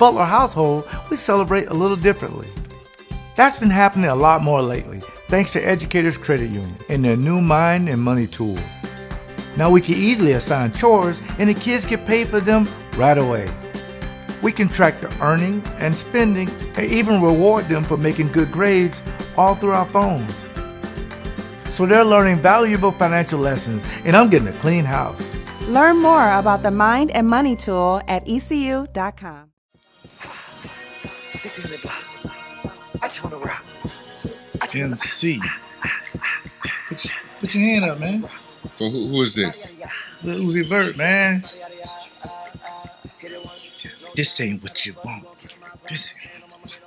Butler household, we celebrate a little differently. That's been happening a lot more lately, thanks to Educators Credit Union and their new Mind and Money tool. Now we can easily assign chores and the kids get paid for them right away. We can track the earning and spending and even reward them for making good grades all through our phones. So they're learning valuable financial lessons, and I'm getting a clean house. Learn more about the Mind and Money tool at ECU.com. MC. Put your hand up, man. For who is this? Lil Uzi Vert, man. This ain't what you want. This ain't what you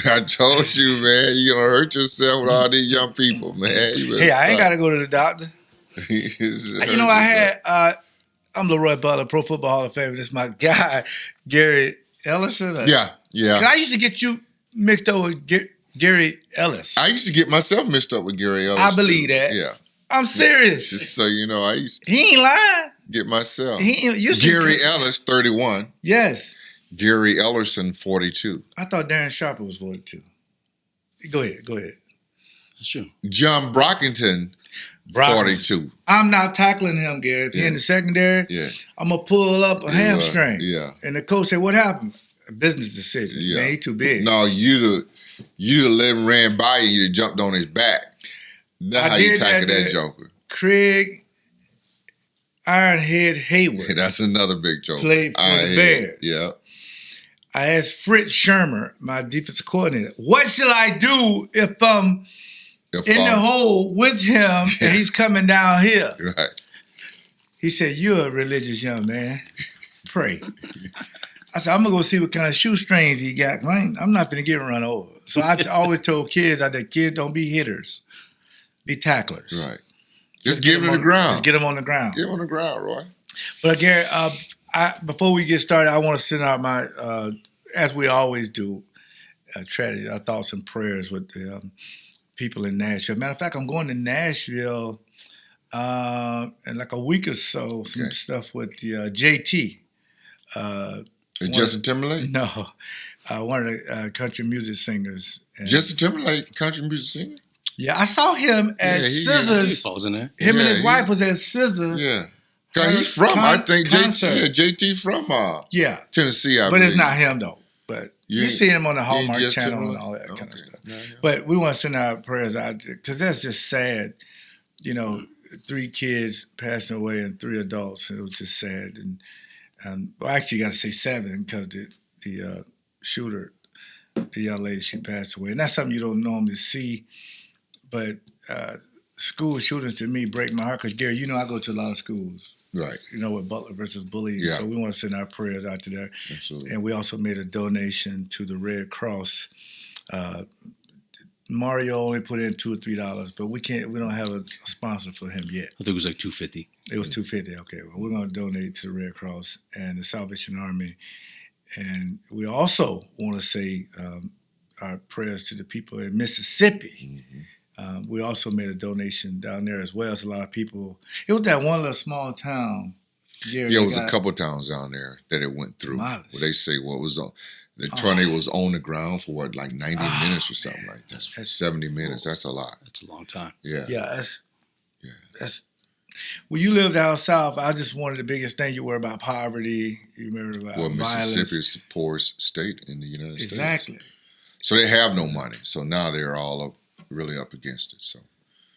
want. I told you, man, you're going to hurt yourself with all these young people, man. Hey, I ain't got to go to the doctor. I'm Leroy Butler, Pro Football Hall of Fame. This is my guy, Gary Ellerson. Yeah. 'Cause I used to get you mixed up with Gary Ellis. I used to get myself mixed up with Gary Ellis. I believe that. Yeah. I'm serious. Just so you know, I used to He ain't lying. get myself. Gary Ellis, 31. Yes. Gary Ellerson, 42. I thought Darren Sharper was 42. Go ahead. That's true. John Brockington, 42. I'm not tackling him, Gary. If he's in the secondary, I'm going to pull up a hamstring. And the coach said, what happened? A business decision. Yeah. Man, he too big. No, you'd have let him ran by you, you'd have jumped on his back. That's how you tackle that joker. Craig Ironhead Hayward. That's another big joker. Played for the Bears. Yeah. I asked Fritz Shermer, my defensive coordinator, what should I do if I'm in the hole with him and he's coming down here? Right. He said, you're a religious young man. Pray. I said, I'm going to go see what kind of shoestrings he got. I'm not going to get run over. So I always told kids, kids don't be hitters. Be tacklers. Right. Just give them on the ground. Just get them on the ground. Get them on the ground, Roy. But Gary, before we get started, I want to send out my, as we always do, tragedy, our thoughts and prayers with the people in Nashville. Matter of fact, I'm going to Nashville in like a week or so, some stuff with the JT. Justin Timberlake? No. One of the country music singers. Justin Timberlake, country music singer? Yeah, I saw him at Scissors. He falls in there. Him and his wife was at Scissors. Yeah. He's from, I think, JT from Tennessee, I believe. But it's not him, though. But you see him on the Hallmark Channel and all that kind of stuff. Yeah. But we want to send our prayers out because that's just sad. 3 kids passing away and 3 adults. And it was just sad. And well, actually, you got to say 7 because the shooter, the young lady, she passed away. And that's something you don't normally see. But school shootings to me break my heart because, Gary, I go to a lot of schools. Right. With Butler versus bullying. Yeah. So we want to send our prayers out to there. Absolutely. And we also made a donation to the Red Cross. Mario only put in $2 or $3, but we don't have a sponsor for him yet. I think it was like $250. It was $250. Okay. Well, we're going to donate to the Red Cross and the Salvation Army. And we also want to say our prayers to the people in Mississippi. Mm-hmm. We also made a donation down there as well as a lot of people. It was that one little small town. Gary, it was a couple towns down there that it went through. Where they say the tornado was on the ground for 90 minutes or something like that. That's 70 minutes. That's a lot. That's a long time. Yeah. Yeah. That's. When you lived down south, I just wanted the biggest thing. You worry about poverty. You remember about violence. Mississippi is the poorest state in the United States. Exactly. So they have no money. So now they're all really up against it. So,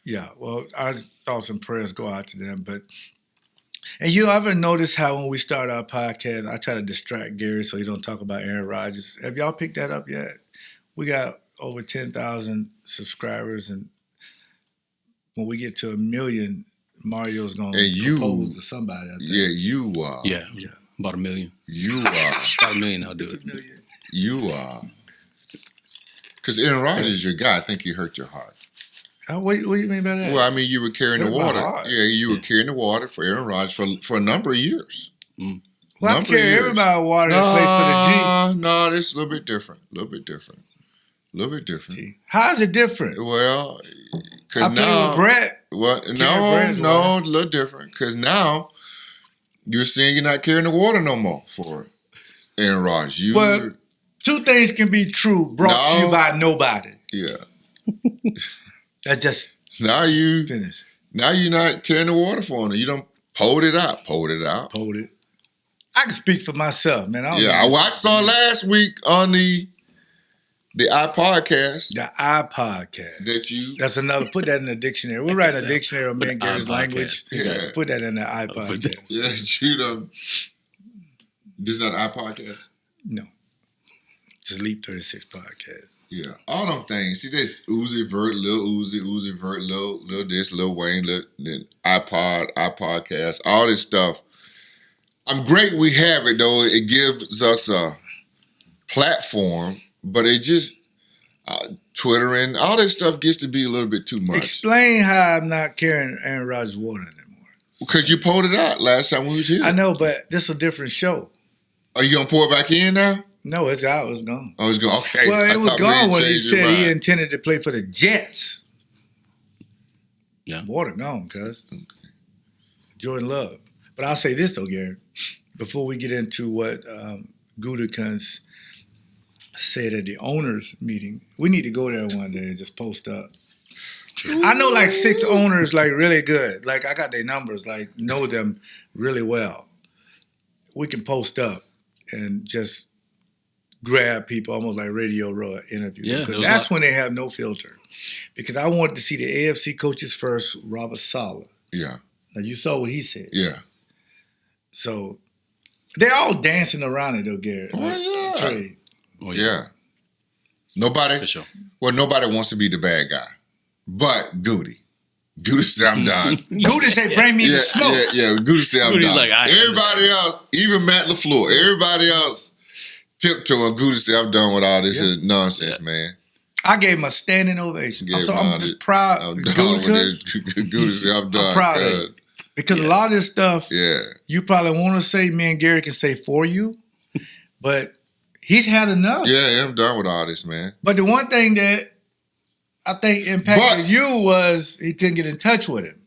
yeah. Well, our thoughts and prayers go out to them. And you ever notice how when we start our podcast, I try to distract Gary so he don't talk about Aaron Rodgers. Have y'all picked that up yet? We got over 10,000 subscribers, and when we get to 1 million, Mario's going to propose to somebody. I think. Yeah, you are. Yeah, about 1 million. You are. About 1 million, I'll do it. You are. Because Aaron Rodgers is your guy. I think he hurt your heart. What do you mean by that? Well, I mean, you were carrying the water. Yeah, you were carrying the water for Aaron Rodgers for a number of years. Mm. Well, I carry everybody water that plays for the G. No, this is a little bit different. How is it different? Well, because now... I play with Brett. Well, no, a little different. Because now you're saying you're not carrying the water no more for Aaron Rodgers. Two things can be true, brought to you by nobody. Yeah. That just now you finish. Now you're not carrying the water for them. You don't pulled it out. I can speak for myself, man. I saw last week on the iPodcast. The iPodcast. That's another. Put that in the dictionary. We're writing a dictionary of man Gary's language. Yeah. Put that in the iPodcast. Yeah, you don't. This is not an iPodcast? No. It's a Leap 36 podcast. Yeah. All them things. See, there's Uzi Vert, Lil Uzi Vert, Lil this, Lil Wayne, then iPodcast, all this stuff. I'm great we have it, though. It gives us a platform, but it just, Twitter and all this stuff gets to be a little bit too much. Explain how I'm not carrying Aaron Rodgers water anymore. Because you pulled it out last time we was here. I know, but this is a different show. Are you going to pour it back in now? No, it's out. It's gone. Oh, it's gone. Okay. Well, it was gone when he said he intended to play for the Jets. Yeah. Water gone, cuz. Okay. Jordan Love. But I'll say this, though, Gary. Before we get into what Gutey said at the owners meeting, we need to go there one day and just post up. I know like 6 owners, like really good. Like I got their numbers, like know them really well. We can post up and just grab people almost like Radio Row interview. Yeah, because that's when they have no filter. Because I wanted to see the AFC coaches first, Robert Saleh. Yeah. Now you saw what he said. Yeah. So they're all dancing around it though, Gary. Oh, like, yeah. Oh, yeah. Nobody, for sure. Well, nobody wants to be the bad guy. But Gutey said, I'm done. Gutey said, bring me the smoke. Yeah. Gutey said, I'm done. Like, everybody else, even Matt LaFleur, everybody else tiptoeing. Gutey said, I'm done with all this nonsense, man. I gave him a standing ovation. I'm just proud. Gutey said, I'm done. I'm proud of it. Because a lot of this stuff, you probably want to say, me and Gary can say for you, but he's had enough. Yeah, I'm done with all this, man. But the one thing that I think impacted you was he couldn't get in touch with him.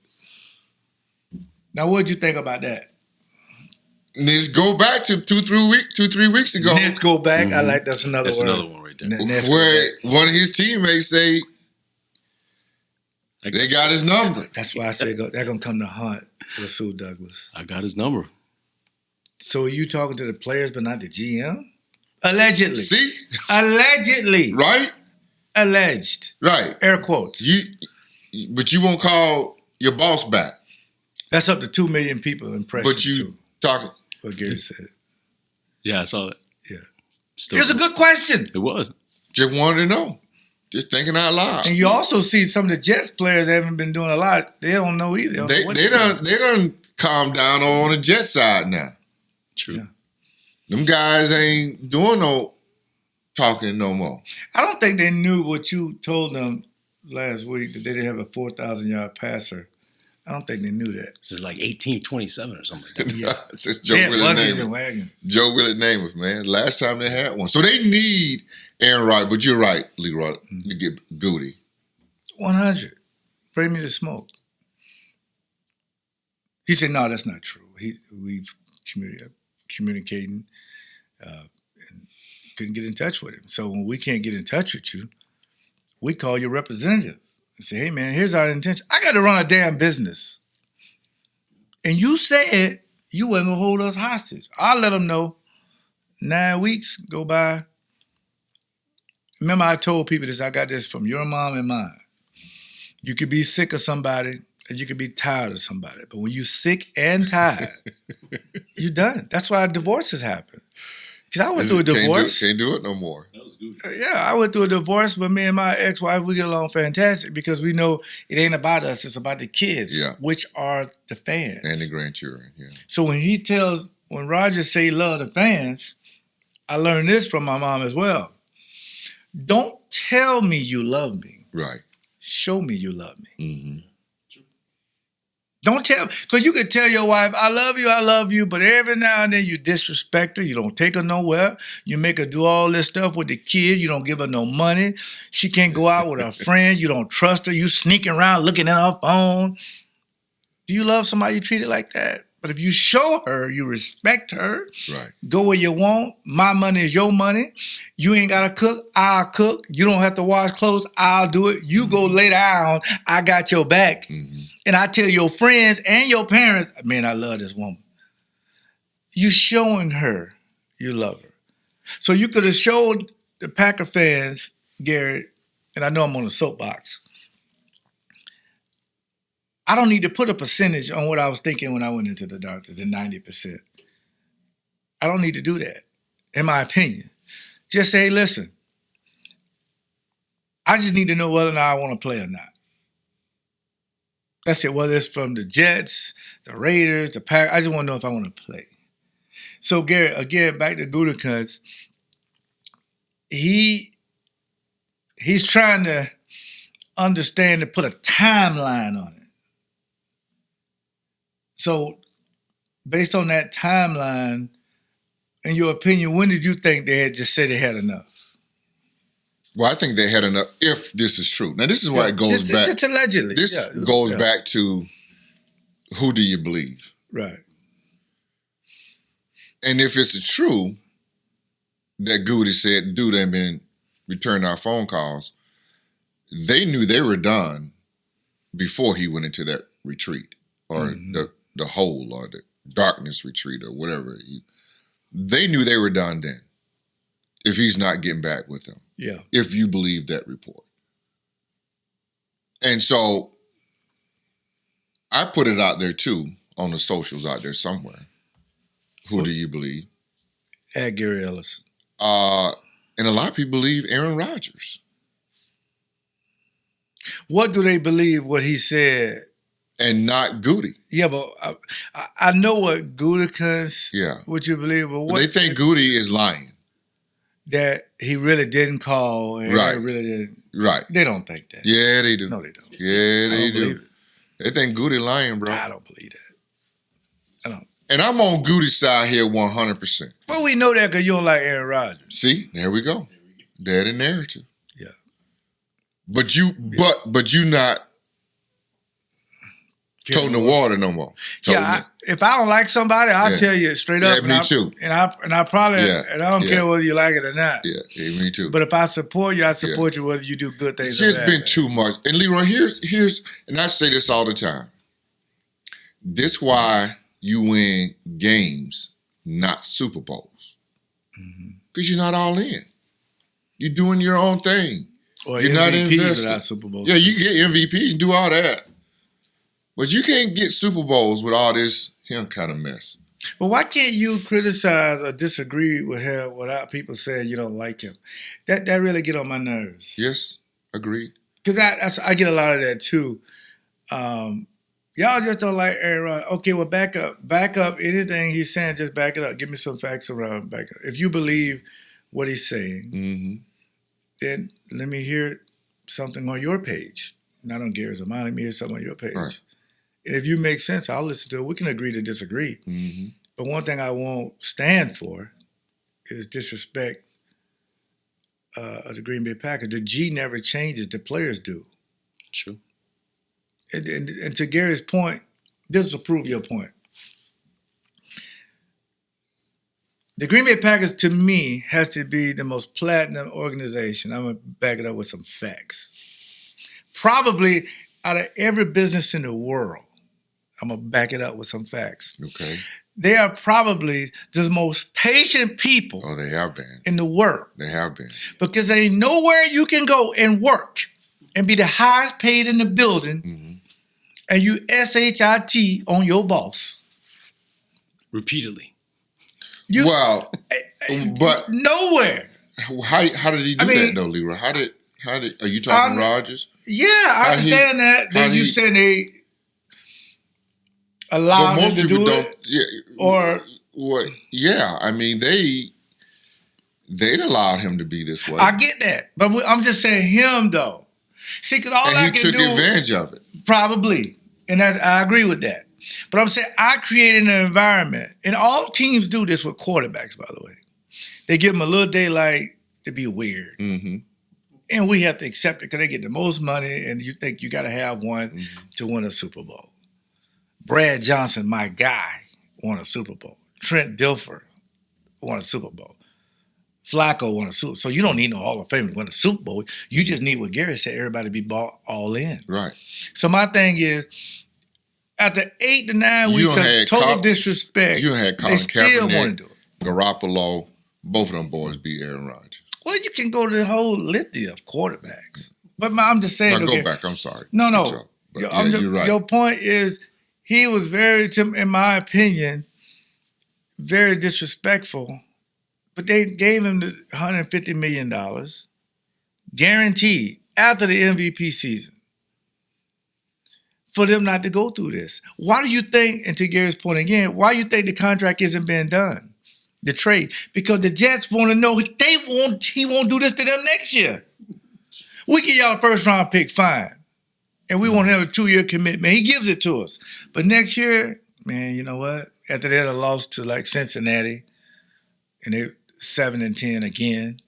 Now, what'd you think about that? Let's go back to 2-3 weeks ago. Let's go back. I like that's another word. Another one right there. Where one of his teammates say they got his number. That's why I said they're gonna come to hunt Rasul Douglas. I got his number. So are you talking to the players but not the GM? Allegedly. See? Allegedly. Right? Alleged. Right. Air quotes. But you won't call your boss back. That's up to 2 million people impressed. But you talking. What Gary said. Yeah, I saw that. Yeah. Still it was a good question. It was. Just wanted to know. Just thinking out loud. And you also see some of the Jets players haven't been doing a lot. They don't know either. They done calm down on the Jet side now. True. Yeah. Them guys ain't doing no talking no more. I don't think they knew what you told them last week, that they didn't have a 4,000-yard passer. I don't think they knew that. It's like 1827 or something like that. Yeah. It's Joe Willie Namath. Joe Willie Namath, man. Last time they had one. So they need Aaron Rodgers, but you're right, Leroy, to get Gutey. 100. Bring me the smoke. He said, no, that's not true. We've communicating and couldn't get in touch with him. So when we can't get in touch with you, we call your representative and say, hey, man, here's our intention. I got to run a damn business. And you said you weren't going to hold us hostage. I'll let them know. 9 weeks go by. Remember I told people this, I got this from your mom and mine. You could be sick of somebody and you could be tired of somebody. But when you're sick and tired, you're done. That's why divorces happen. Because I went through a divorce. Can't do it no more. That was good. Yeah, I went through a divorce, but me and my ex-wife, we get along fantastic because we know it ain't about us, it's about the kids, which are the fans. And the grandchildren, yeah. So when Rodgers say he love the fans, I learned this from my mom as well. Don't tell me you love me. Right. Show me you love me. Mm-hmm. Don't tell, because you could tell your wife, I love you, but every now and then you disrespect her. You don't take her nowhere. You make her do all this stuff with the kid. You don't give her no money. She can't go out with her friends. You don't trust her. You sneaking around looking at her phone. Do you love somebody you treated like that? But if you show her, you respect her, Right. go where you want, my money is your money. You ain't got to cook, I'll cook. You don't have to wash clothes, I'll do it. You go lay down, I got your back. Mm-hmm. And I tell your friends and your parents, man, I love this woman. You showing her you love her. So you could have showed the Packer fans, Gary, and I know I'm on a soapbox. I don't need to put a percentage on what I was thinking when I went into the doctor, the 90%. I don't need to do that, in my opinion. Just say, listen, I just need to know whether or not I want to play or not. That's it, whether it's from the Jets, the Raiders, the Packers. I just want to know if I want to play. So, Gary, again, back to Gutekunst, he's trying to understand and put a timeline on it. So, based on that timeline, in your opinion, when did you think they had just said they had enough? Well, I think they had enough, if this is true. Now, this is why it goes back. Just allegedly. This goes back to who do you believe? Right. And if it's true that Gutey said, dude ain't been returning our phone calls, they knew they were done before he went into that retreat or the hole or the darkness retreat or whatever. They knew they were done then if he's not getting back with them. Yeah. If you believe that report. And so I put it out there too on the socials out there somewhere. Who do you believe? At Gary Ellerson. And a lot of people believe Aaron Rodgers. What do they believe what he said? And not Gutey. Yeah, but I know what Gutekunst, what you believe, but what they think Gutey is lying. That he really didn't call. And right. Really didn't. Right. They don't think that. Yeah, they do. No, they don't. Yeah, they do. They think Gutey lying, bro. I don't believe that. I don't. And I'm on Gutey's side here 100%. Well, we know that because you don't like Aaron Rodgers. See, there we go. Daddy narrative. Yeah. But you not toting the water no more. If I don't like somebody, I'll tell you straight up. Yeah, me too. And I probably, and I don't care whether you like it or not. Yeah, me too. But if I support you, I support you whether you do good things or bad. It's just been too much. And Leroy, here's, and I say this all the time. This why you win games, not Super Bowls. Because you're not all in. You're doing your own thing. Or you're not invested. Without Super Bowls. Yeah, you get MVPs and do all that. But you can't get Super Bowls with all this him kind of mess. But why can't you criticize or disagree with him without people saying you don't like him? That really get on my nerves. Yes, agreed. Because I get a lot of that too. Y'all just don't like Aaron Rodgers. Okay, well, back up anything he's saying, just back it up. Give me some facts around back up. If you believe what he's saying, then let me hear something on your page. Not on Gary's or mine. Let me hear something on your page. Right. And if you make sense, I'll listen to it. We can agree to disagree. But one thing I won't stand for is disrespect of the Green Bay Packers. The G never changes. The players do. True. And to Gary's point, this will prove your point. The Green Bay Packers, to me, has to be the most platinum organization. I'm going to back it up with some facts. Probably out of every business in the world, I'm going to back it up with some facts. Okay. They are probably the most patient people they have been. In the world. They have been. Because there ain't nowhere you can go and work and be the highest paid in the building and you SHIT on your boss. Repeatedly. But nowhere. How did he do that though, Leroy? How did are you talking Rodgers? Yeah, I understand that. Then you said they allow him to do it. Yeah, or what? Yeah, I mean they'd allowed him to be this way. I get that, but I'm just saying him though. See, because all I can do, he took advantage of it. Probably, and I agree with that. But I'm saying I created an environment, and all teams do this with quarterbacks, by the way. They give them a little daylight to be weird. And we have to accept it because they get the most money, and you think you got to have one to win a Super Bowl. Brad Johnson, my guy, won a Super Bowl. Trent Dilfer won a Super Bowl. Flacco won a Super Bowl. So you don't need no Hall of Fame to win a Super Bowl. You just need what Gary said, everybody be bought all in. Right. So my thing is, after 8 to 9 weeks of total disrespect, you had Colin they still Kaepernick, want to do it. Garoppolo, both of them boys beat Aaron Rodgers. Well, you can go to the whole litany of quarterbacks. But I'm just saying. Now, go back. I'm sorry. No. You're right. Your point is he was very, in my opinion, very disrespectful. But they gave him the $150 million guaranteed after the MVP season for them not to go through this. Why do you think, and to Gary's point again, why do you think the contract isn't being done? The trade. Because the Jets want to know he won't do this to them next year. We give y'all a first round pick, fine. And we want him a 2-year commitment. He gives it to us. But next year, man, you know what? After they had a loss to like Cincinnati, and they're 7-10 again,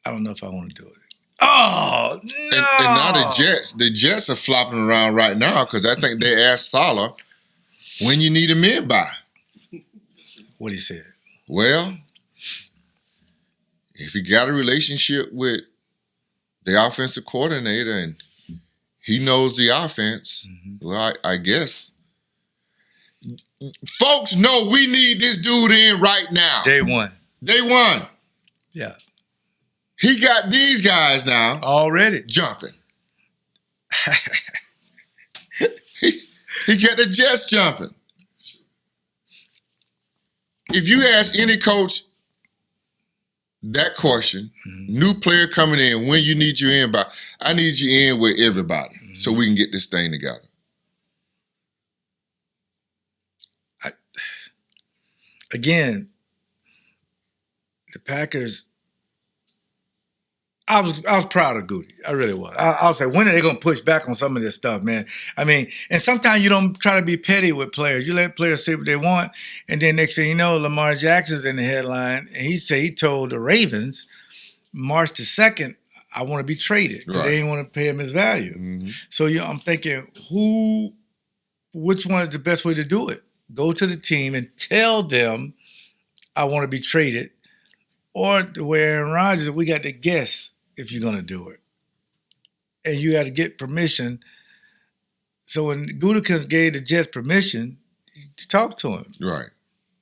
I don't know if I want to do it. Oh, no. And now the Jets are flopping around right now because I think they asked Saleh when you need him in by. What he said? Well, if he got a relationship with the offensive coordinator and he knows the offense, well, I guess. Folks know we need this dude in right now. Day one. Yeah. He got these guys now already jumping. he got the Jets jumping. If you ask any coach that question, new player coming in, when you need you in by, I need you in with everybody so we can get this thing together. Again, the Packers, I was proud of Gutey. I really was. I was like, when are they going to push back on some of this stuff, man? I mean, and sometimes you don't try to be petty with players. You let players say what they want, and then next thing you know, Lamar Jackson's in the headline, and he told the Ravens, March the 2nd, I want to be traded because they didn't want to pay him his value. So I'm thinking, which one is the best way to do it? Go to the team and tell them I want to be traded, or the way Aaron Rodgers, we got to guess if you're going to do it. And you got to get permission. So when Gutey gave the Jets permission to talk to him,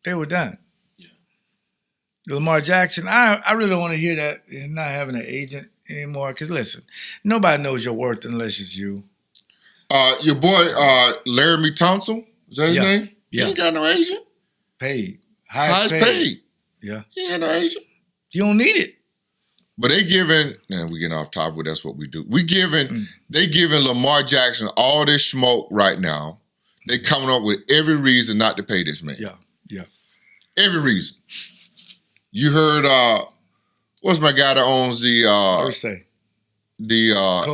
they were done. Yeah. Lamar Jackson, I really don't want to hear that he's not having an agent anymore. Because listen, nobody knows your worth unless it's you. Your boy, Laramie Thompson, is that his name? Yeah. He ain't got no agent. Paid. Highest paid. Yeah. He ain't no agent. You don't need it. But they giving, man, we getting off topic, but that's what we do. They giving Lamar Jackson all this smoke right now. They coming up with every reason not to pay this man. Yeah. Every reason. You heard, what's my guy that owns the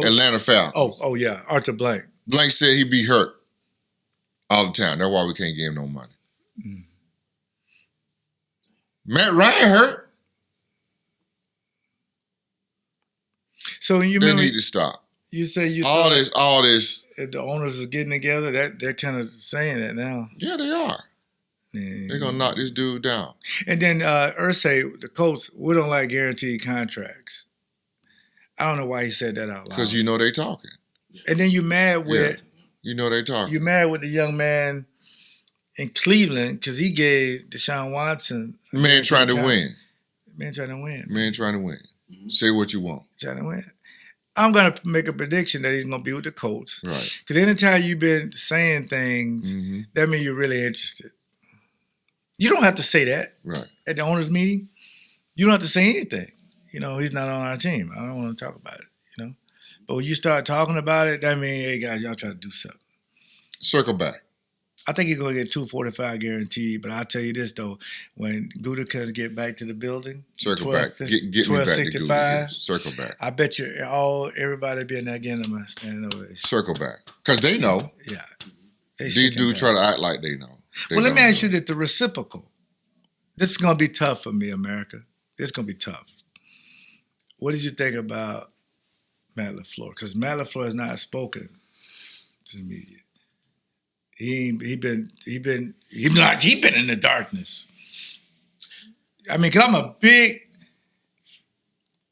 Atlanta Falcons? Oh yeah, Arthur Blank. Blank said he be hurt all the time. That's why we can't give him no money. Matt Ryan hurt. So they need to stop. You say all this. If the owners are getting together, they're kind of saying that now. Yeah, they are. They're gonna knock this dude down. And then Irsay, the coach, we don't like guaranteed contracts. I don't know why he said that out loud. Because you know they talking. And then you're mad with you know they talking. You're mad with the young man in Cleveland because he gave Deshaun Watson. Man trying to win. Man trying to win. Man trying to win. Say what you want. Trying to win. I'm going to make a prediction that he's going to be with the Colts. Right. Because anytime you've been saying things, that means you're really interested. You don't have to say that. Right. At the owners' meeting. You don't have to say anything. You know, he's not on our team. I don't want to talk about it, you know. But when you start talking about it, that means, hey, guys, y'all try to do something. Circle back. I think you're going to get $245 guaranteed, but I'll tell you this, though. When Gutey get back to the building, circle back. Get me back to Gutey. Circle back. I bet you everybody be in that game of standing ovation. Circle back. Because they know. Yeah. These dudes try to act like they know. Let me ask you this, the reciprocal. This is going to be tough for me, America. This is going to be tough. What did you think about Matt LaFleur? Because Matt LaFleur has not spoken to the media. He been in the darkness. I mean, 'cause I'm a big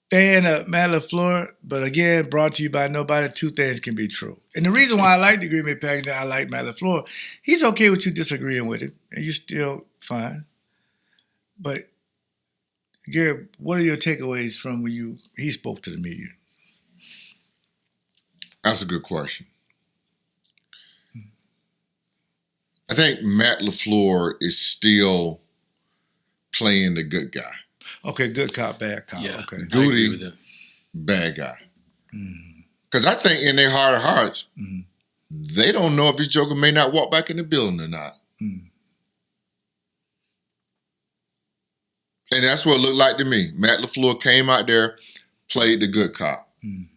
fan of Matt LaFleur, but again, brought to you by nobody. Two things can be true. And the reason why I like the Green Bay Packers, I like Matt LaFleur, he's okay with you disagreeing with him, and you're still fine. But Gary, what are your takeaways from when he spoke to the media? That's a good question. I think Matt LaFleur is still playing the good guy. Okay, good cop, bad cop. Yeah, okay. Gutey, bad guy. Because I think in their heart of hearts, they don't know if this joker may not walk back in the building or not. And that's what it looked like to me. Matt LaFleur came out there, played the good cop. You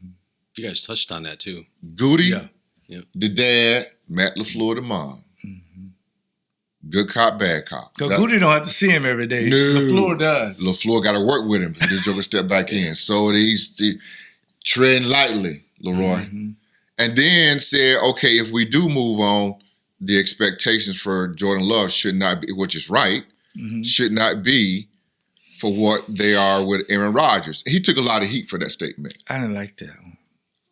guys touched on that too. Gutey, Yeah. the dad, Matt LaFleur, the mom. Good cop, bad cop. Because Gutey don't have to see him every day. No. LaFleur does. LaFleur got to work with him. This joker step back in. So he's treading lightly, Leroy. And then said, okay, if we do move on, the expectations for Jordan Love should not be, which is right, should not be for what they are with Aaron Rodgers. He took a lot of heat for that statement. I didn't like that one.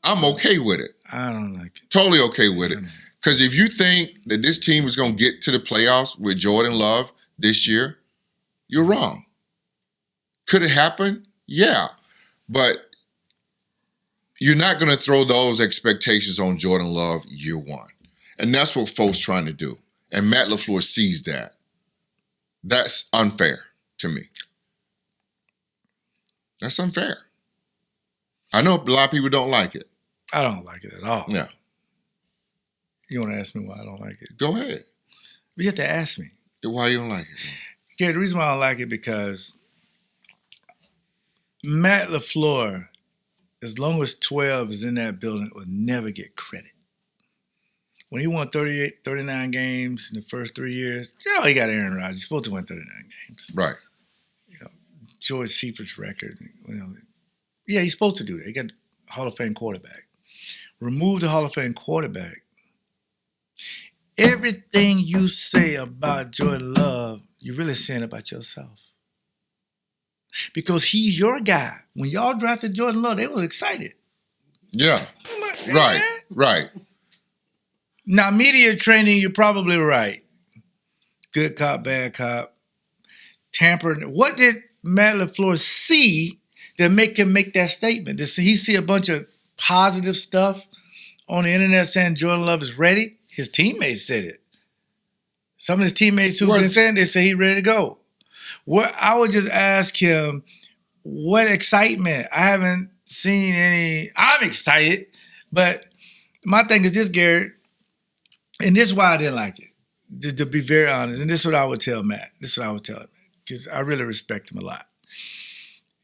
I'm okay with it. I don't like it. Totally okay with it. Because if you think that this team is going to get to the playoffs with Jordan Love this year, you're wrong. Could it happen? Yeah. But you're not going to throw those expectations on Jordan Love year one. And that's what folks trying to do. And Matt LaFleur sees that. That's unfair to me. That's unfair. I know a lot of people don't like it. I don't like it at all. Yeah. You want to ask me why I don't like it? Go ahead. You have to ask me. Why you don't like it? Okay, the reason why I don't like it because Matt LaFleur, as long as 12 is in that building, will never get credit. When he won 38, 39 games in the first 3 years, he got Aaron Rodgers. He's supposed to win 39 games. Right. George Seifert's record. He's supposed to do that. He got Hall of Fame quarterback. Remove the Hall of Fame quarterback. Everything you say about Jordan Love, you're really saying about yourself. Because he's your guy. When y'all drafted Jordan Love, they were excited. Yeah. Right. Now, media training, you're probably right. Good cop, bad cop. Tampering. What did Matt LaFleur see that make him make that statement? Did he see a bunch of positive stuff on the internet saying Jordan Love is ready? His teammates said it. Some of his teammates who've been saying, they say he's ready to go. What I would just ask him, what excitement? I haven't seen any. I'm excited, but my thing is this, Gary, and this is why I didn't like it, to be very honest, and this is what I would tell Matt. This is what I would tell him, because I really respect him a lot.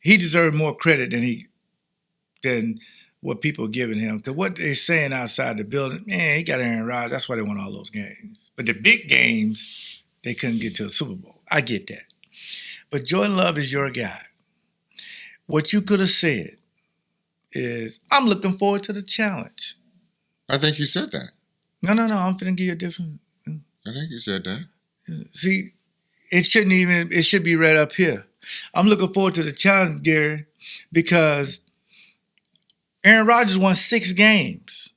He deserved more credit than what people are giving him. Because what they're saying outside the building, he got Aaron Rodgers. That's why they won all those games. But the big games, they couldn't get to a Super Bowl. I get that. But Jordan Love is your guy. What you could have said is, I'm looking forward to the challenge. I think you said that. No. I'm finna give you a different. I think you said that. See, it should be right up here. I'm looking forward to the challenge, Gary, because Aaron Rodgers won 6 games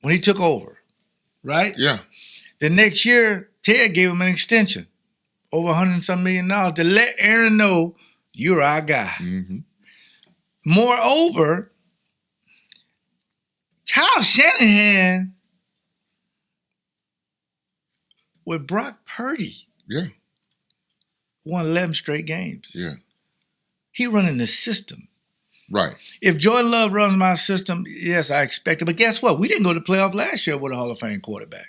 when he took over, right? Yeah. The next year, Ted gave him an extension, over $100-some million to let Aaron know you're our guy. Moreover, Kyle Shanahan with Brock Purdy won 11 straight games. Yeah. He running the system. Right. If Jordan Love runs my system, yes, I expect it. But guess what? We didn't go to the playoff last year with a Hall of Fame quarterback.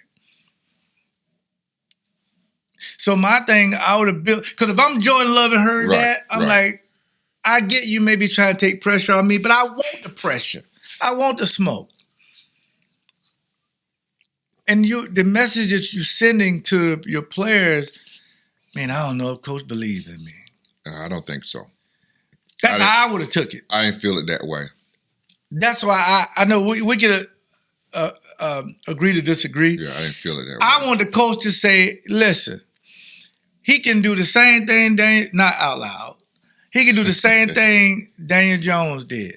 So my thing, I would have built, because if I'm Jordan Love and heard that, I'm like, I get you maybe trying to take pressure on me, but I want the pressure. I want the smoke. And the messages you're sending to your players, man, I don't know if Coach believes in me. I don't think so. That's how I would have took it. I didn't feel it that way. That's why I know we get agree to disagree. Yeah, I didn't feel it that way. I want the coach to say, listen, he can do the same thing, not out loud. He can do the same thing Daniel Jones did.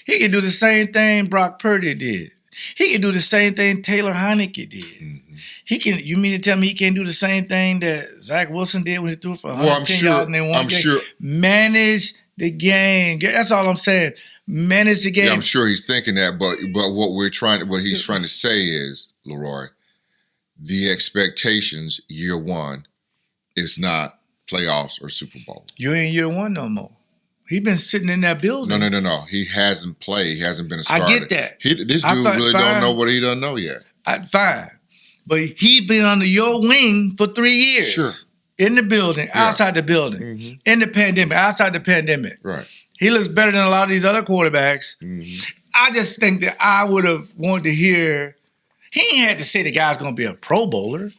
He can do the same thing Brock Purdy did. He can do the same thing Taylor Heineke did. Mm-hmm. You mean to tell me he can't do the same thing that Zach Wilson did when he threw for 110 yards and they won the game? Sure. Manage the game. That's all I'm saying. Manage the game. Yeah, I'm sure he's thinking that, but what he's trying to say is, Leroy, the expectations year one is not playoffs or Super Bowl. You ain't year one no more. He been sitting in that building. No. He hasn't played. He hasn't been a starter. I get that. This dude really don't know what he doesn't know yet. Fine. But he been under your wing for 3 years. Sure. In the building, outside the building, in the pandemic, outside the pandemic. Right. He looks better than a lot of these other quarterbacks. Mm-hmm. I just think that I would have wanted to hear, he ain't had to say the guy's going to be a Pro Bowler.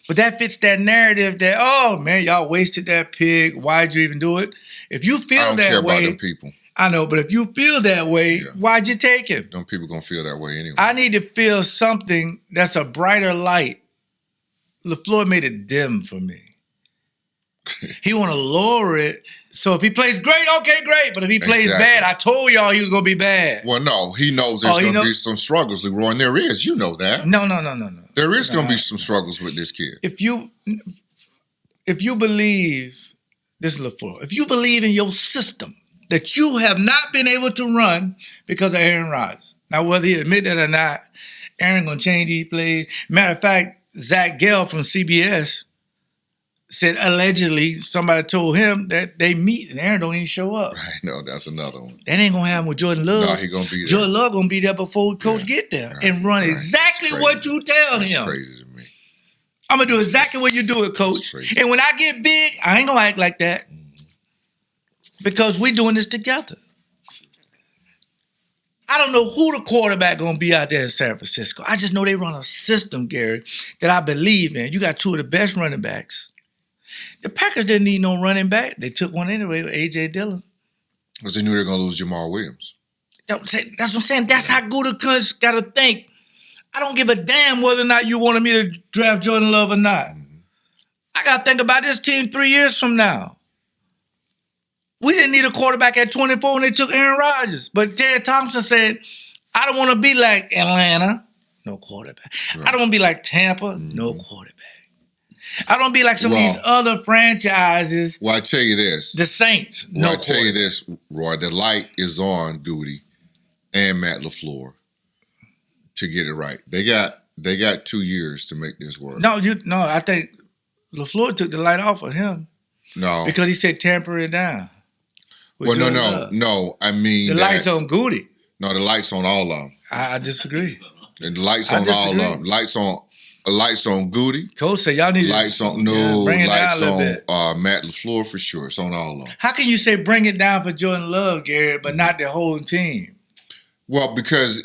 But that fits that narrative that, oh, man, y'all wasted that pick. Why'd you even do it? If you feel that way. I don't care about them people. I know, but if you feel that way, why'd you take him? Them people going to feel that way anyway. I need to feel something that's a brighter light. LaFleur made it dim for me. He want to lower it. So if he plays great, okay, great. But if he plays bad, I told y'all he was going to be bad. Well, no, he knows there's going to be some struggles, Leroy, and there is. You know that. No. There is going to be some struggles with this kid. If you believe, this is LaFleur, if you believe in your system that you have not been able to run because of Aaron Rodgers, now whether he admit that or not, Aaron going to change these plays. Matter of fact, Zach Gell from CBS said allegedly somebody told him that they meet and Aaron don't even show up. Right, no, that's another one. That ain't going to happen with Jordan Love. No, he going to be there. Jordan Love going to be there before Coach get there and run exactly what you tell him. That's crazy to me. I'm going to do exactly what you do it, Coach. And when I get big, I ain't going to act like that because we doing this together. I don't know who the quarterback going to be out there in San Francisco. I just know they run a system, Gary, that I believe in. You got two of the best running backs. The Packers didn't need no running back. They took one anyway with A.J. Dillon. Because they knew they were going to lose Jamal Williams. That's what I'm saying. That's how Gutey got to think. I don't give a damn whether or not you wanted me to draft Jordan Love or not. Mm-hmm. I got to think about this team 3 years from now. We didn't need a quarterback at 24 when they took Aaron Rodgers. But Ted Thompson said, I don't want to be like Atlanta. No quarterback. Right. I don't want to be like Tampa. No quarterback. I don't be like some of these other franchises. Well, I tell you this. The Saints. Well, I tell you this, Roy. The light is on Gutey and Matt LaFleur to get it right. They got 2 years to make this work. No, I think LaFleur took the light off of him. No. Because he said tamper it down. Well, no. I mean the light's on Gutey. No, the light's on all of them. I disagree. And the light's on all of them. Lights on Gutey. Coach said y'all need lights on lights on Matt LaFleur for sure. It's on all of them. How can you say bring it down for Jordan Love, Gary, but not the whole team? Well, because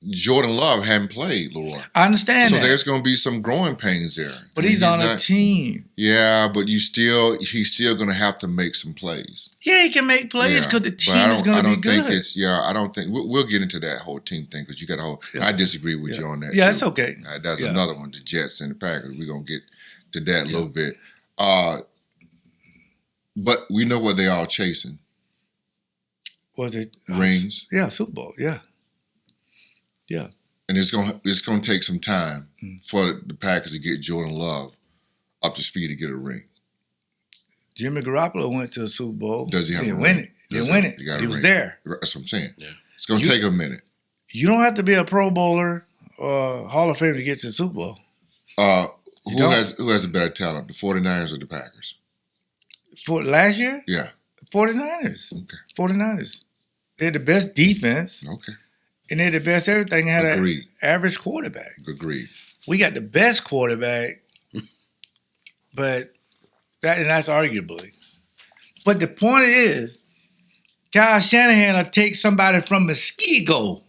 Jordan Love hadn't played, Leroy. I understand so that. So there's going to be some growing pains there. But he's on a team. Yeah, but he's still going to have to make some plays. Yeah, he can make plays because the team is going to be good. I don't think we'll get into that whole team thing because you got a whole. Yeah. I disagree with you on that. Yeah, too. That's okay. That's another one. The Jets and the Packers. We're going to get to that a little bit. But we know what they all chasing. Was it rings? Yeah, Super Bowl. Yeah. Yeah. And it's gonna take some time for the Packers to get Jordan Love up to speed to get a ring. Jimmy Garoppolo went to a Super Bowl. Does he have Didn't a win ring? it. Didn't win it. He was there. That's what I'm saying. Yeah. It's gonna take a minute. You don't have to be a Pro Bowler or Hall of Fame to get to the Super Bowl. Who has a better talent, the 49ers or the Packers? For last year? Yeah. 49ers. Okay. 49ers. They're the best defense. Okay. And they're the best everything. Had an average quarterback. Agreed. We got the best quarterback, but that's arguably. But the point is, Kyle Shanahan will take somebody from Muskego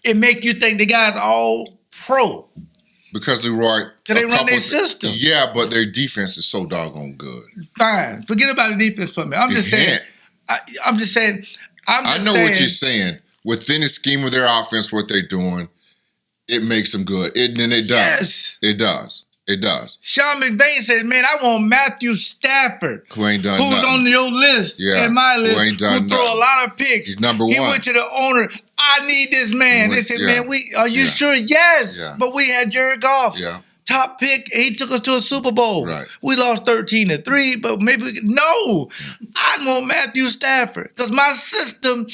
and make you think the guy's all pro. Because Leroy, they run their system. Yeah, but their defense is so doggone good. Fine. Forget about the defense for me. I'm just saying. I know what you're saying. within the scheme of their offense, what they're doing, it makes them good. And it does. Yes. It does. It does. Sean McVay said, man, I want Matthew Stafford, who ain't done who's nothing. on your list, and my list, who throw a lot of picks. He's number one. He went to the owner, I need this man. They said, man, are you sure? Yes. But we had Jared Goff. Yeah. Top pick, he took us to a Super Bowl. Right. We lost 13-3, but maybe no. I want Matthew Stafford because my system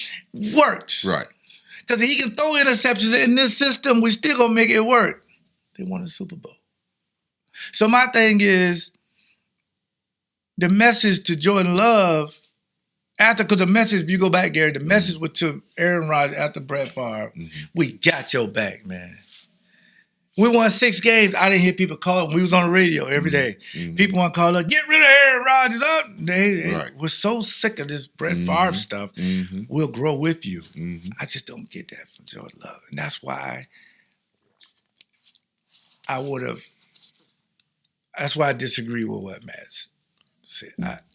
works. Right. Because he can throw interceptions in this system, we still gonna make it work. They won a Super Bowl. So my thing is the message to Jordan Love because the message, if you go back, Gary, the message was to Aaron Rodgers after Brett Favre, we got your back, man. We won 6 games. I didn't hear people calling. We was on the radio every day. People want to call up, get rid of Aaron Rodgers up. They were so sick of this Brett Favre stuff. We'll grow with you. I just don't get that from Jordan Love. And that's why I disagree with what Matt said.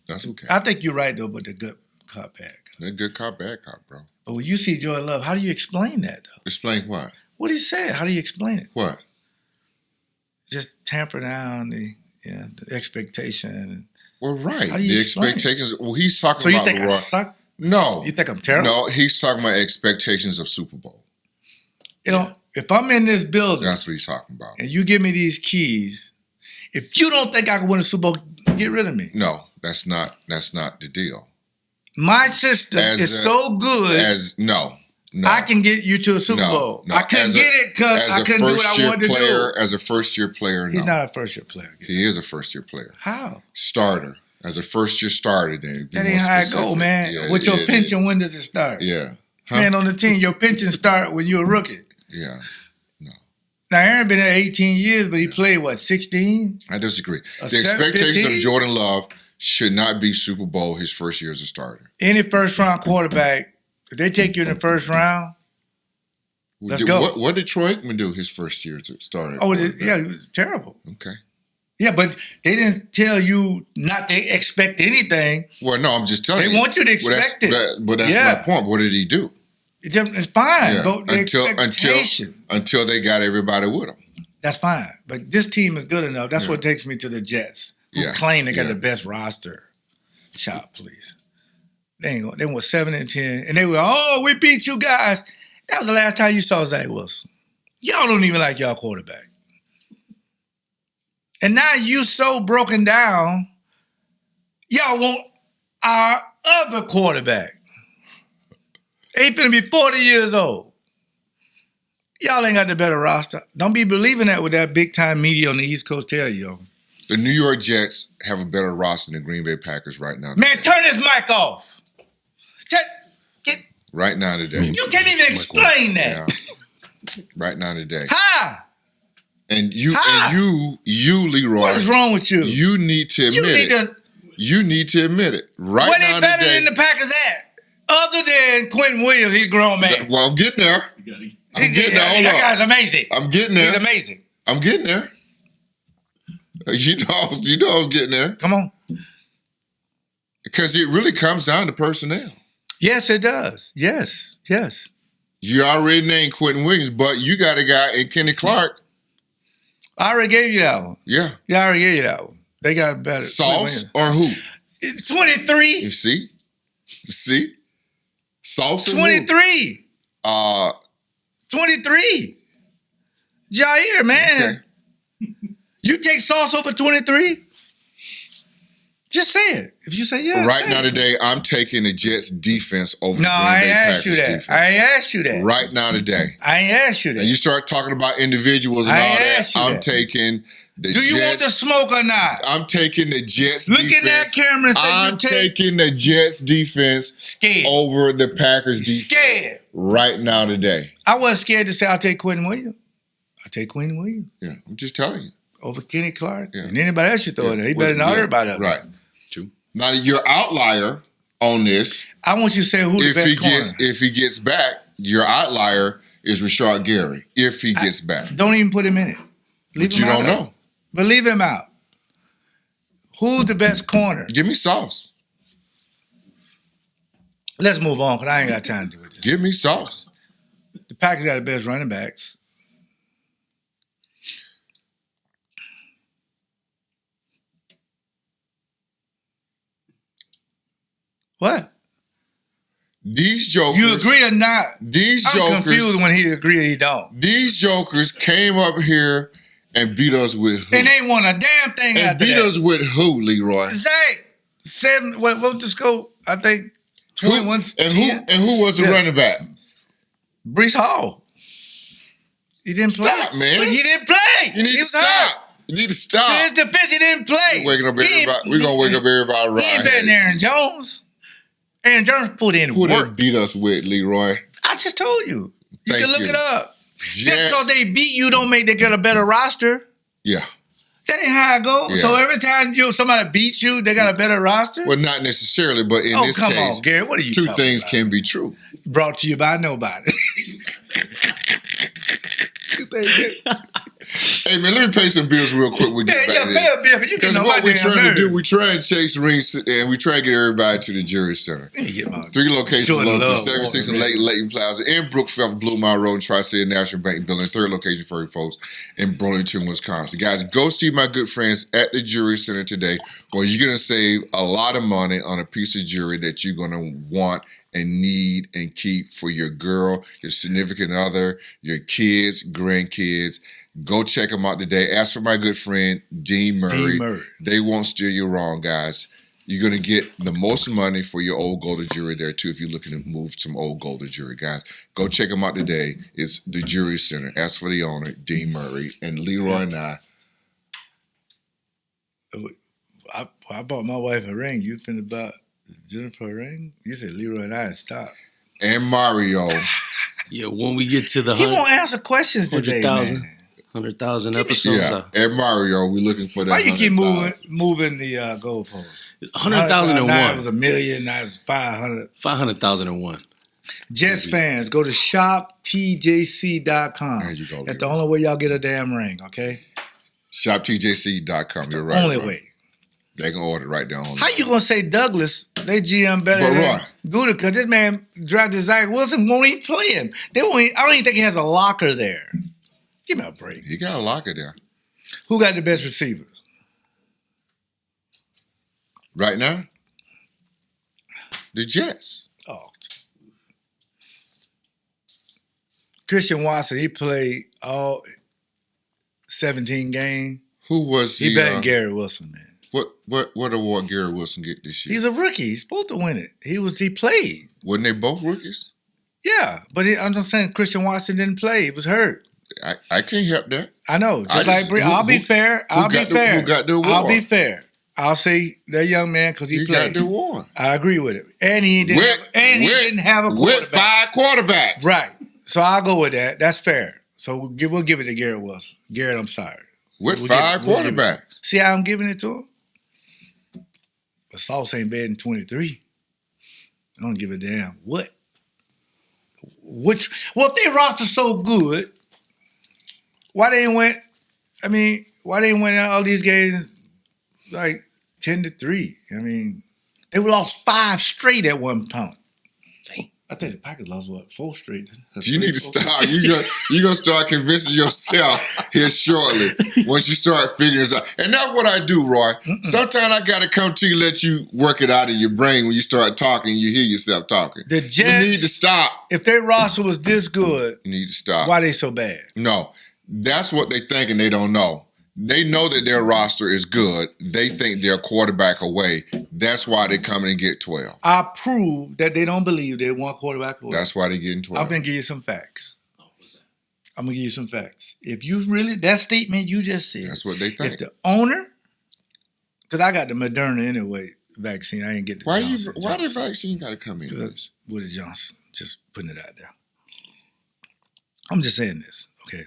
That's okay. I think you're right, though, but the good cop, bad cop. The good cop, bad cop, bro. But when you see Jordan Love, how do you explain that, though? Explain what? What he said, how do you explain it? What? Just tamper down the expectation. Well, right. How do you the explain expectations. Well, he's talking So you about think I suck? No. You think I'm terrible? No, he's talking about expectations of Super Bowl. You know, if I'm in this building, that's what he's talking about. And you give me these keys, if you don't think I can win a Super Bowl, get rid of me. No, that's not the deal. My system is so good. No. I can get you to a Super Bowl. No. I couldn't get it because I couldn't do what I wanted to do. As a first-year player, no. He's not a first-year player. He is a first-year player. How? Starter. As a first-year starter, then. That ain't how it go, man. Yeah, With your pension, when does it start? Yeah. Man, on the team, your pension start when you're a rookie. Yeah. No. Now, Aaron been there 18 years, but he played, 16? I disagree. The expectations 15? Of Jordan Love should not be Super Bowl his first year as a starter. Any first-round quarterback, if they take you in the first round, let's go. What did Troy Aikman do his first year as a starter? Oh, yeah, it was terrible. Okay. Yeah, but they didn't tell you not to expect anything. Well, no, I'm just telling you. They want you to expect it. But that's my point. What did he do? It's fine. Yeah. Until they got everybody with him. That's fine. But this team is good enough. That's what takes me to the Jets, who claim they got the best roster. Shop, please. They went 7-10, and they were, we beat you guys. That was the last time you saw Zach Wilson. Y'all don't even like y'all quarterback. And now you so broken down, y'all want our other quarterback. He finna be 40 years old. Y'all ain't got the better roster. Don't be believing that with that big-time media on the East Coast tell you. The New York Jets have a better roster than the Green Bay Packers right now. Man, turn this mic off. Right now today. You can't even explain that. Yeah. Right now today. How? And you, Leroy. What is wrong with you? You need to admit it. You need to admit it. Right what now they better than the Packers at? Other than Quentin Williams, he's a grown man. Well, I'm getting there. I'm getting there. Hold on. That guy's amazing. I'm getting there. He's amazing. I'm getting there. You know I was getting there. Come on. Because it really comes down to personnel. Yes, it does. Yes. You already named Quentin Williams, but you got a guy in Kenny Clark. I already gave you that one. Yeah. I already gave you that one. They got better. Sauce or who? 23. You see? Sauce 23. 23. Jair, man. Okay. You take Sauce over 23? Just say it. If you say yes. Right now today, I'm taking the Jets defense over the Green Bay I ain't Packers asked you that. defense. I ain't asked you that. Right now today. I ain't asked you that. And you start talking about individuals and all that. I'm taking the Jets. Do you want the smoke or not? I'm taking the Jets Look defense. in that camera and say I'm taking the Jets defense over the Packers defense. Scared. Right now today. I wasn't scared to say I'll take Quentin Williams. I'll take Quentin Williams. Yeah, I'm just telling you. Over Kenny Clark. Yeah. And anybody else you throw in there. He better not hear about it. Right. Now, your outlier on this. I want you to say who the best corner. If he gets back, your outlier is Rashard Gary. If he gets back. Don't even put him in it. But you don't know. But leave him out. Who's the best corner? Give me Sauce. Let's move on, because I ain't got time to do with this. Give me sauce. The Packers got the best running backs. What? These jokers. You agree or not? I'm confused when he agree or he don't. These jokers came up here and beat us with who? And they won a damn thing and after beat that. us with who, Leroy? Zach. 7, what was the score? I think 21 and who was the running back? Brees Hall. He didn't play. Stop, man. But he didn't play. You need to stop. You need to stop. To his defense, he didn't play. We're gonna wake up everybody right. He ain't better than Aaron Jones. Aaron Jones put in Who work. they beat us with, Leroy? I just told you. You Thank can look you. it up. Just because they beat you don't make they get a better roster. Yeah. That ain't how it goes. Yeah. So every time somebody beats you, they got a better roster? Well, not necessarily, but in this come case, on, Gary. What are you two talking things about? can be true. Brought to you by nobody. Hey, man, let me pay some bills real quick. We get back to this. Pay a bill. You can Because know what my we're damn trying to do, nerve. we try and chase rings, and we try to get everybody to the jury center. Let me get my 3 locations Jordan located, Love 76 water, and Leighton Plaza in Brookfield, Blue Mile Road, Tri-State National Bank Building. 3rd location for you folks in Burlington, Wisconsin. Guys, go see my good friends at the Jury Center today, where you're going to save a lot of money on a piece of jewelry that you're going to want and need and keep for your girl, your significant other, your kids, grandkids. Go check them out today. Ask for my good friend, Dean Murray. They won't steer you wrong, guys. You're going to get the most money for your old gold jewelry there, too, if you're looking to move some old gold jewelry, guys. Go check them out today. It's the Jury Center. Ask for the owner, Dean Murray. And Leroy and I bought my wife a ring. You finna about Jennifer a ring? You said Leroy and I stop. And Mario. Yeah, when we get to the He won't answer questions today, 100,000 man. 100,000 episodes. Yeah, and Mario, we're looking for that. Why you keep 100,000. moving the goalposts? 100,001. Now it was $1 million. Now it's 500. 500,001. Jets fans, go to shoptjc.com. There you go. That's the only way y'all get a damn ring, okay? ShopTJC.com. You're right. Only bro. way. They can order it right there on. How you gonna say Douglas? They GM better than Gutey? Because this man drafted Zach Wilson, won't even play him. I don't even think he has a locker there. Give me a break. He got a locker there. Who got the best receivers? Right now? The Jets. Oh. Christian Watson, he played all 17 games. Who was he better than Garrett Wilson, man. What award Garrett Wilson get this year? He's a rookie. He's supposed to win it. He played. Wasn't they both rookies? Yeah, but I'm just saying Christian Watson didn't play. He was hurt. I can't help that. I know. I'll be fair. Who got the award? I'll be fair. I'll say that young man because he played. Got the award. I agree with it. And he didn't have a quarterback. With 5 quarterbacks. Right. So I'll go with that. That's fair. So we'll give it to Garrett Wilson. Garrett, I'm sorry. With 5 quarterbacks. See how I'm giving it to him? But Sauce ain't bad in 23. I don't give a damn what. If their roster so good, why they ain't win all these games like 10-3? I mean, they lost 5 straight at one point. Dang. I think the Packers lost 4 straight. You need to start. You're gonna start convincing yourself here shortly once you start figuring this out. And that's what I do, Roy. Sometimes I gotta come to you, let you work it out in your brain when you start talking. You hear yourself talking. The Jets, you need to stop. If their roster was this good, you need to stop. Why they so bad? No, that's what they think, and they don't know. They know that their roster is good. They think they're a quarterback away. That's why they come in and get 12. I prove that they don't believe they're one quarterback away. That's why they getting 12. I'm going to give you some facts. Oh, what's that? I'm going to give you some facts. If you really, that statement you just said. That's what they think. If the owner, because I got the Moderna anyway vaccine. I ain't get the Johnson. Why the vaccine got to come in? With the Johnson. Just putting it out there. I'm just saying this, okay?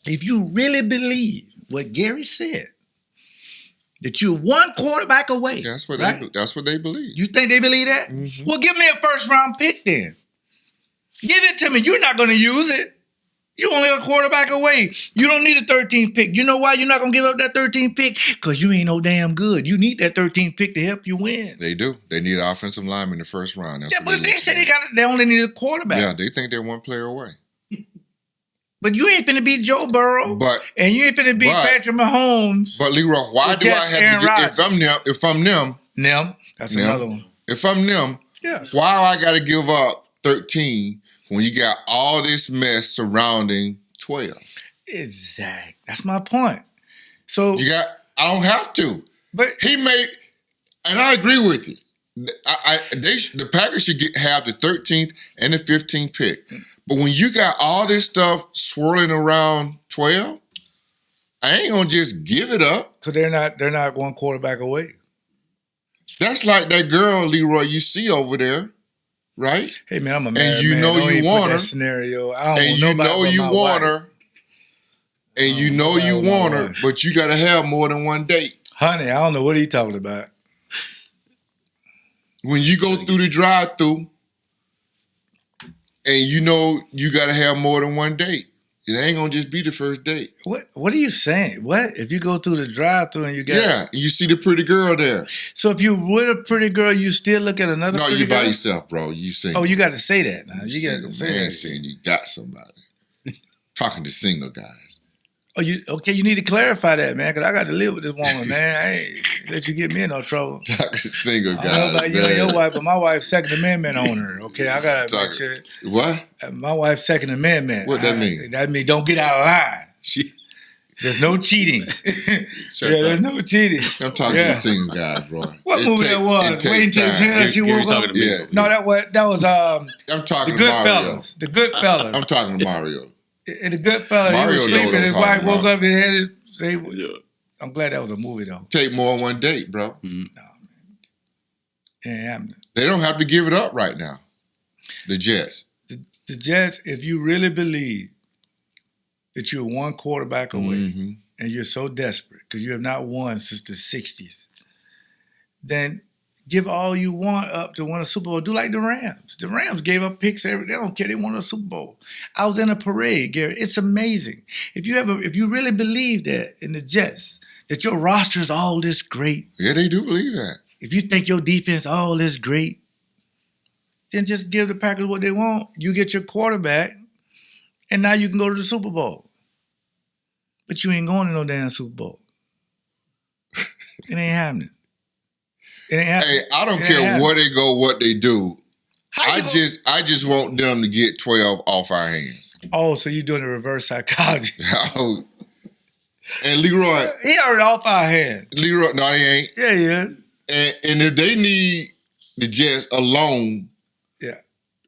If you really believe what Gary said, that you're one quarterback away. That's what right? that's what they believe. You think they believe that? Mm-hmm. Well, give me a first-round pick then. Give it to me. You're not going to use it. You only a quarterback away. You don't need a 13th pick. You know why you're not going to give up that 13th pick? Because you ain't no damn good. You need that 13th pick to help you win. They do. They need an offensive lineman in the first round. That's yeah, but they say they only need a quarterback. Yeah, they think they're one player away. But you ain't finna beat Joe Burrow. And you ain't finna beat Patrick Mahomes. But Leroy, why do I have Aaron to Rodgers. if I'm them? That's another one. If I'm them, why do I got to give up 13 when you got all this mess surrounding 12? Exactly. That's my point. So I don't have to. But he made, and I agree with you. The Packers should have the 13th and the 15th pick. But when you got all this stuff swirling around 12, I ain't gonna just give it up. Because they're not one quarterback away. That's like that girl, Leroy, you see over there, right? Hey man, I'm a man. And you know you want her. Scenario. I don't and you know you want her. And you know you want her, but you gotta have more than one date. Honey, I don't know what are you talking about. When you go through the drive-thru, and you know you got to have more than one date. It ain't going to just be the first date. What are you saying? What? If you go through the drive-thru and you got... Yeah, you see the pretty girl there. So if you with a pretty girl, you still look at another pretty girl? No, you by yourself, bro. You single. Oh, you got to say that now. You got to say that. Saying you got somebody. Talking to single guys. Oh, you need to clarify that, man, because I got to live with this woman, man. I ain't let you get me in no trouble. Talking to single guys. I don't know about you and your wife, but my wife's Second Amendment owner, okay? I got to make sure. What? My wife's Second Amendment. What that mean? That means don't get out of line. There's no cheating. There's no cheating. I'm talking to the single guys, bro. What movie that was? Waiting till she woke up? Yeah. No, that was I'm talking the to Mario. Goodfellas. The Goodfellas. I'm talking to Mario. And the Goodfellas, he was sleeping, his wife woke up and had his... I'm glad that was a movie, though. Take more than one date, bro. No, man. It ain't happening. They don't have to give it up right now. The Jets. The Jets, if you really believe that you're one quarterback away and you're so desperate because you have not won since the 60s, then give all you want up to win a Super Bowl. Do like the Rams. The Rams gave up picks they don't care. They won a Super Bowl. I was in a parade, Gary. It's amazing. If you really believe that in the Jets, that your roster is all this great. Yeah, they do believe that. If you think your defense all this great, then just give the Packers what they want. You get your quarterback, and now you can go to the Super Bowl. But you ain't going to no damn Super Bowl. It ain't happening. Hey, I don't care where they go, what they do. I just want them to get 12 off our hands. Oh, so you're doing the reverse psychology. And Leroy. He already off our hands. Leroy, no, he ain't. Yeah. And if they need the Jets alone,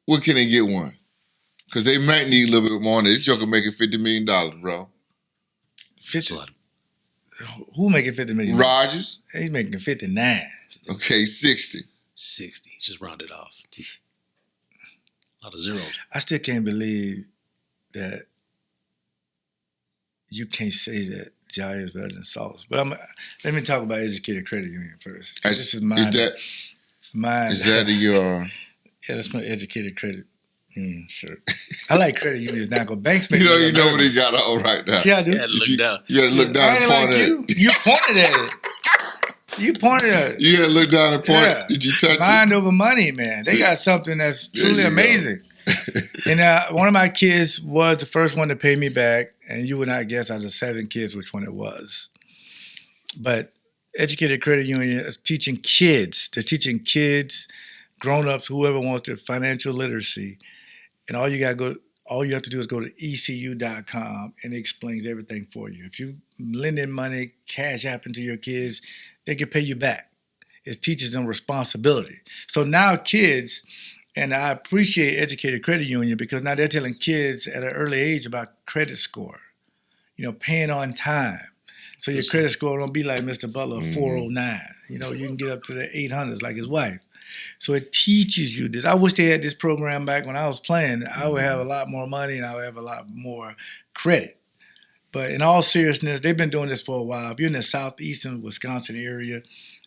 what can they get one? Because they might need a little bit more. This joker making $50 million, bro. 50? Who making $50 million? Rodgers. He's making 59. Okay, 60. 60. Just round it off. A lot of zeros. I still can't believe that you can't say that Jai is better than Sauce. But let me talk about Educated Credit Union first. This is mine. Is that your... Yeah, that's my Educated Credit Union shirt. I like credit unions now because banks make you know what he got on right now. Yeah, I do. You had to look down. You had to look down and point at it. You pointed at it. You pointed at it. You had to look down and point. Yeah. Did you touch Mind over money, man. They got something that's truly amazing. And one of my kids was the first one to pay me back, and you would not guess out of 7 kids which one it was. But Educated Credit Union is teaching kids. They're teaching kids, grown-ups, whoever wants their financial literacy. And all you have to do is go to ECU.com, and it explains everything for you. If you lend in money, cash happen to your kids, they can pay you back. It teaches them responsibility. So now kids, and I appreciate Educated Credit Union because now they're telling kids at an early age about credit score, paying on time. So your credit score don't be like Mr. Butler, 409. You can get up to the 800s like his wife. So it teaches you this. I wish they had this program back when I was playing. I would have a lot more money and I would have a lot more credit. But in all seriousness, they've been doing this for a while. If you're in the southeastern Wisconsin area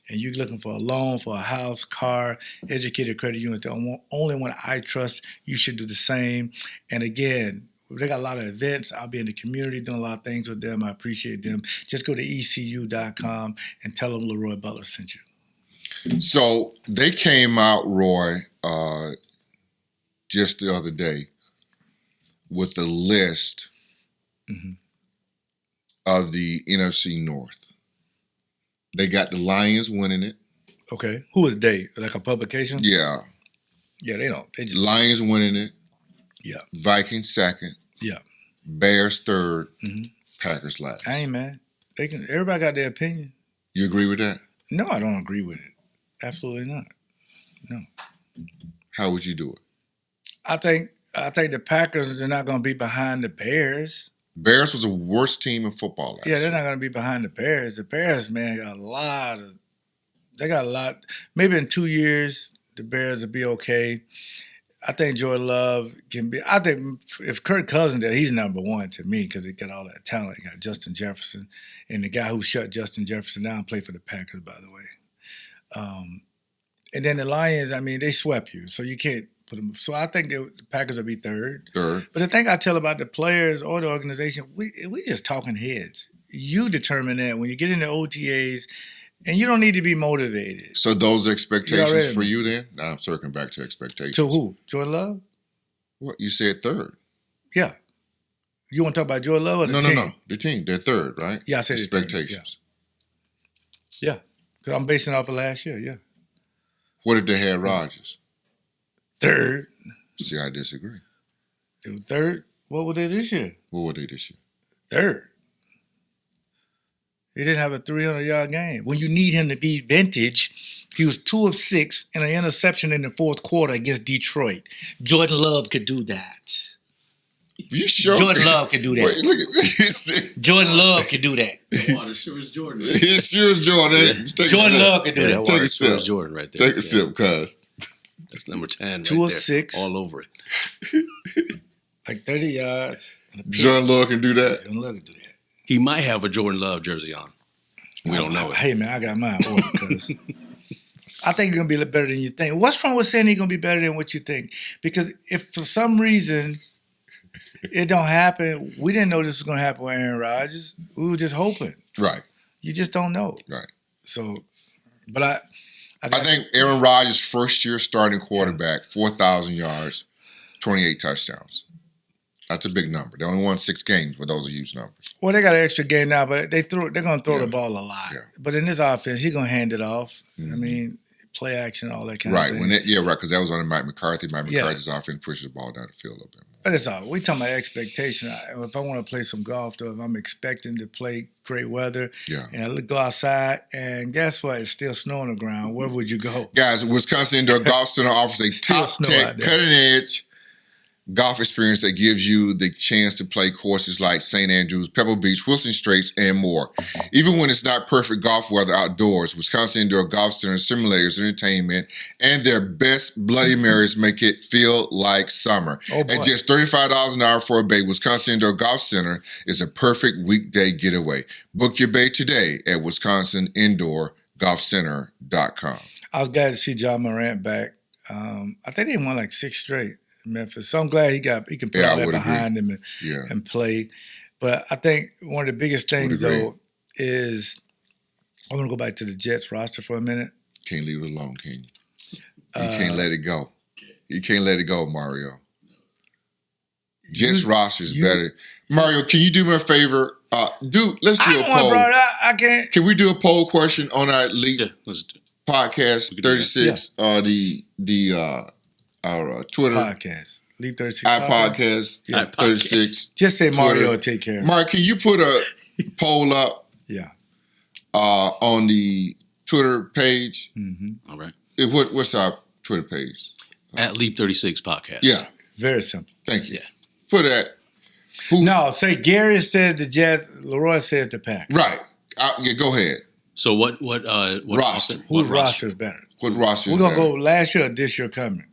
and you're looking for a loan for a house, car, Educated Credit Union, the only one I trust, you should do the same. And again, They got a lot of events. I'll be in the community doing a lot of things with them. I appreciate them. Just go to ECU.com and tell them Leroy Butler sent you. So they came out, Roy, just the other day with a list of the NFC North. They got the Lions winning it. Okay. Who is they? Like a publication? Yeah. Yeah, they don't. They just Lions winning it. Yeah. Vikings second. Yeah. Bears third. Packers last. I ain't mad. Everybody got their opinion. You agree with that? No, I don't agree with it. Absolutely not. No. How would you do it? I think the Packers are not going to be behind the Bears. Bears was the worst team in football last year. Yeah, they're not going to be behind the Bears. The Bears, man, they got a lot. Maybe in 2 years, the Bears will be okay. I think Jordan Love can be. I think if Kirk Cousins there, he's number one to me because he got all that talent. He got Justin Jefferson, and the guy who shut Justin Jefferson down played for the Packers, by the way. And then the Lions, I mean, they swept you, so you can't put them. So I think the Packers will be third. But the thing I tell about the players or the organization, we just talking heads. You determine that when you get into OTAs. And you don't need to be motivated. So those expectations for you then? Now I'm circling back to expectations. To who? Jordan Love? What? You said third. Yeah. You want to talk about Jordan Love or the team? No. The team. They're third, right? Yeah, I said expectations. Yeah. Because I'm basing it off of last year, yeah. What if they had Rodgers? Third. See, I disagree. They were third? What were they this year? What were they this year? Third. He didn't have a 300-yard game. When you need him to be vintage, he was 2 of 6 and an interception in the fourth quarter against Detroit. Jordan Love could do that. You sure? Jordan Love could do that. Wait, look at this. Jordan Love could do that. The water sure is Jordan. It sure is Jordan. Yeah. Jordan Love could do that. Take a sip. Jordan right there. Take a sip, cuz. That's number 10 right 2 of there. 6. All over it. Like 30 yards. Jordan Love can do that? Jordan Love can do that. He might have a Jordan Love jersey on. We don't know it. Hey, man, I got mine ordered because I think you're going to be better than you think. What's wrong with saying he's going to be better than what you think? Because if for some reason it don't happen, we didn't know this was going to happen with Aaron Rodgers. We were just hoping. Right. You just don't know. Right. So, but I think Aaron Rodgers' first year starting quarterback, 4,000 yards, 28 touchdowns. That's a big number. They only won 6 games, but those are huge numbers. Well, they got an extra game now, but they're going to throw the ball a lot. Yeah. But in this offense, he's going to hand it off. I mean, play action, all that kind of thing. Right, because that was under Mike McCarthy. Mike McCarthy's offense pushes the ball down the field a little bit more. But it's all. We talking about expectation. If I want to play some golf, though, if I'm expecting to play great weather, and I go outside, and guess what? It's still snow on the ground. Where would you go? Guys, Wisconsin Indoor Golf Center offers a top-tech, cutting-edge golf experience that gives you the chance to play courses like St. Andrews, Pebble Beach, Wilson Straits, and more. Even when it's not perfect golf weather outdoors, Wisconsin Indoor Golf Center simulators, entertainment, and their best Bloody Marys make it feel like summer. At just $35 an hour for a bay, Wisconsin Indoor Golf Center is a perfect weekday getaway. Book your bay today at wisconsinindoorgolfcenter.com. I was glad to see John Morant back. I think they won like 6 straight. Memphis. So I'm glad he can put that behind him and play. But I think one of the biggest things, though, is I want to go back to the Jets roster for a minute. Can't leave it alone, can you? You can't let it go. You can't let it go, Mario. Jets roster is better. Mario, can you do me a favor? Let's do a poll. I can't. Can we do a poll question on our Leap podcast 36? Our Twitter podcast, Leap 36 podcast, 36. Just say Mario Twitter. will take care of it. Mark, can you put a poll up? On the Twitter page. All right. What's our Twitter page? At Leap 36 podcast. Yeah. Very simple. Thank you. Yeah. Put that. No, say Gary says the Jets, Leroy says the Packers. Right. Go ahead. So what roster? Whose roster is better? What roster is better? We're going to go last year or this year coming?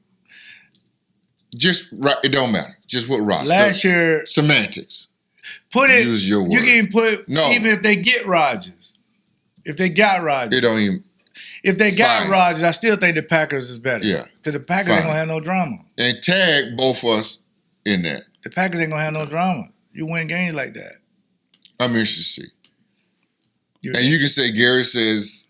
Just right. It don't matter. Just what roster. Last year. Semantics. Put it. Use your word. You can put, even if they get Rodgers. If they got Rodgers. It don't even. If they got Rodgers, I still think the Packers is better. Yeah. Because the Packers ain't going to have no drama. And tag both of us in that. The Packers ain't gonna have no drama. You win games like that. I'm interested to see. And you can say Gary says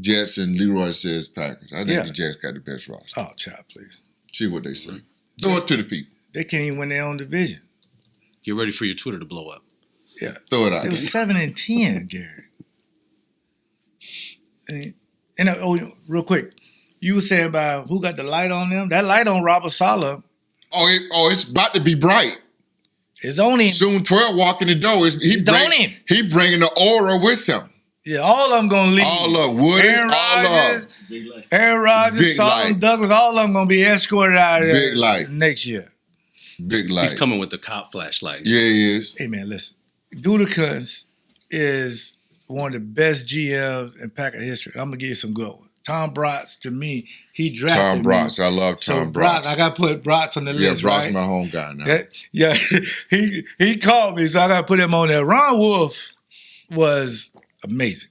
Jets and Leroy says Packers. I think the Jets got the best roster. Oh, child, please. See what they say. Throw it to the people. They can't even win their own division. Get ready for your Twitter to blow up. Yeah. Throw it out. It was 7-10, Gary. And real quick, you were saying about who got the light on them? That light on Robert Saleh. It's about to be bright. It's on him. Soon 12 walk in the door. It's on him. He bringing the aura with him. Yeah, all of them gonna leave. All of Woody, Aaron Rodgers, Solomon Douglas, all of them gonna be escorted out of there next year. Big light. He's coming with the cop flashlight. Yeah, he is. Hey, man, listen. Gutey is one of the best GMs in Packer history. I'm going to give you some good ones. Tom Bratz, to me, he drafted Tom Bratz. I love Tom Bratz. I got to put Bratz on the list, Bratz right? my home guy now. Yeah. He called me, so I got to put him on there. Ron Wolf was amazing,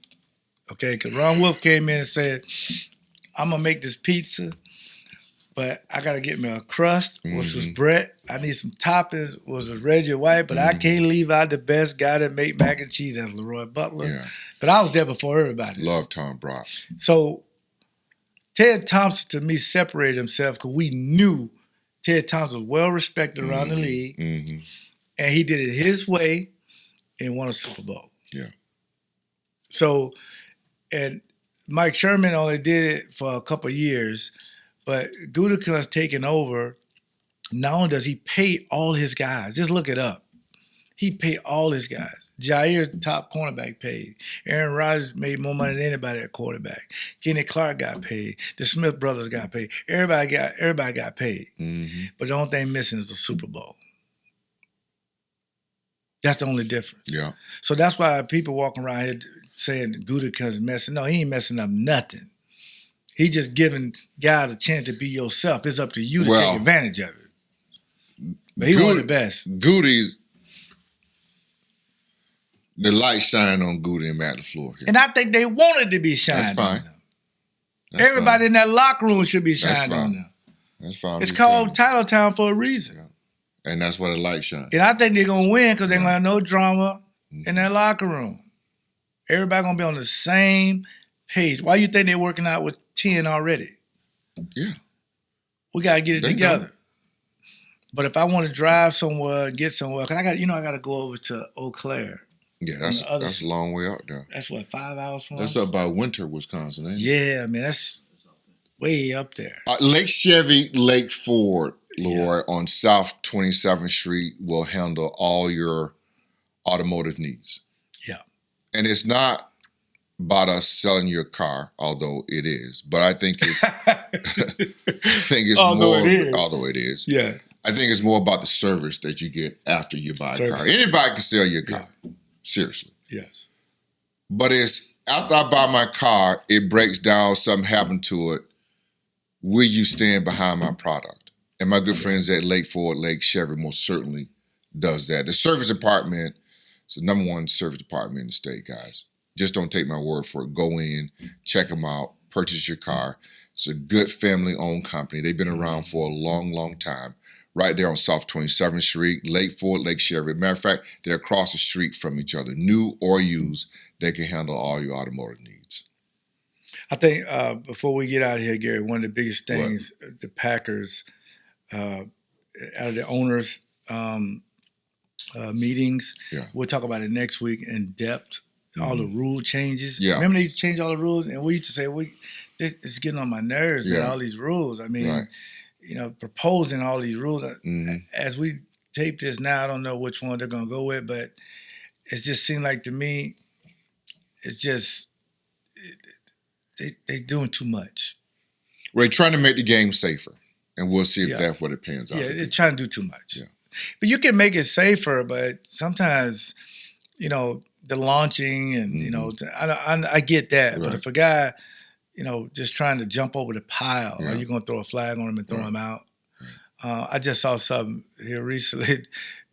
okay? Because Ron Wolf came in and said, I'm going to make this pizza, but I got to get me a crust, which was Brett. I need some toppings, which was Reggie White, but I can't leave out the best guy that make mac and cheese. That's Leroy Butler. Yeah. But I was there before everybody. Love Tom Bratz. So Ted Thompson, to me, separated himself because we knew Ted Thompson was well-respected around the league, and he did it his way and won a Super Bowl. Yeah. So, and Mike Sherman only did it for a couple of years, but Gutekunst's taken over. Not only does he pay all his guys, just look it up. He paid all his guys. Jair, top cornerback, paid. Aaron Rodgers made more money than anybody at quarterback. Kenny Clark got paid. The Smith brothers got paid. Everybody got paid. But the only thing missing is the Super Bowl. That's the only difference. Yeah. So that's why people walking around here saying Gutekunst is messing. No, he ain't messing up nothing. He just giving guys a chance to be yourself. It's up to you to take advantage of it. But he one of the best. Gutey's, the light shine on Gutey and Matt LaFleur here. And I think they wanted to be shined on them. Everybody in that locker room should be shined on them. That's fine. It's called Title Town for a reason. Yeah. And that's where the light shines. And I think they're going to win because they're going to have no drama in that locker room. Everybody going to be on the same page. Why you think they're working out with 10 already? Yeah. We got to get it together. But if I want to drive somewhere, get somewhere, because I got to go over to Eau Claire. Yeah, that's a long way out there. That's what, 5 hours from us? That's up by Winter, Wisconsin, ain't it? Yeah, man, that's way up there. Lake Chevy, Lake Ford, Leroy, on South 27th Street will handle all your automotive needs. Yeah. And it's not about us selling your car, although it is. But I think it's although it is. Yeah. I think it's more about the service that you get after you buy a car. Anybody can sell your car. Yeah. Seriously. Yes. But it's after I buy my car, it breaks down, something happened to it. Will you stand behind my product? And my good friends at Lake Ford, Lake Chevy most certainly does that. The service department is the number one service department in the state, guys. Just don't take my word for it. Go in, check them out, purchase your car. It's a good family-owned company. They've been around for a long, long time. Right there on South 27th Street, Lake Ford, Lake Chevy. Matter of fact, they're across the street from each other. New or used, they can handle all your automotive needs. I think before we get out of here, Gary, one of the biggest things the Packers, out of the owners' meetings, we'll talk about it next week in depth, all the rule changes. Yeah. Remember they used to change all the rules? And we used to say, it's getting on my nerves, man, all these rules. I mean, proposing all these rules. As we tape this now, I don't know which one they're going to go with, but it just seemed like to me, it's just, they're doing too much. We're trying to make the game safer, and we'll see if that's what it pans out. Yeah, they're trying to do too much. Yeah. But you can make it safer, but sometimes, the launching and, I get that. Right. But if a guy, just trying to jump over the pile, are you going to throw a flag on him and throw him out? I just saw something here recently.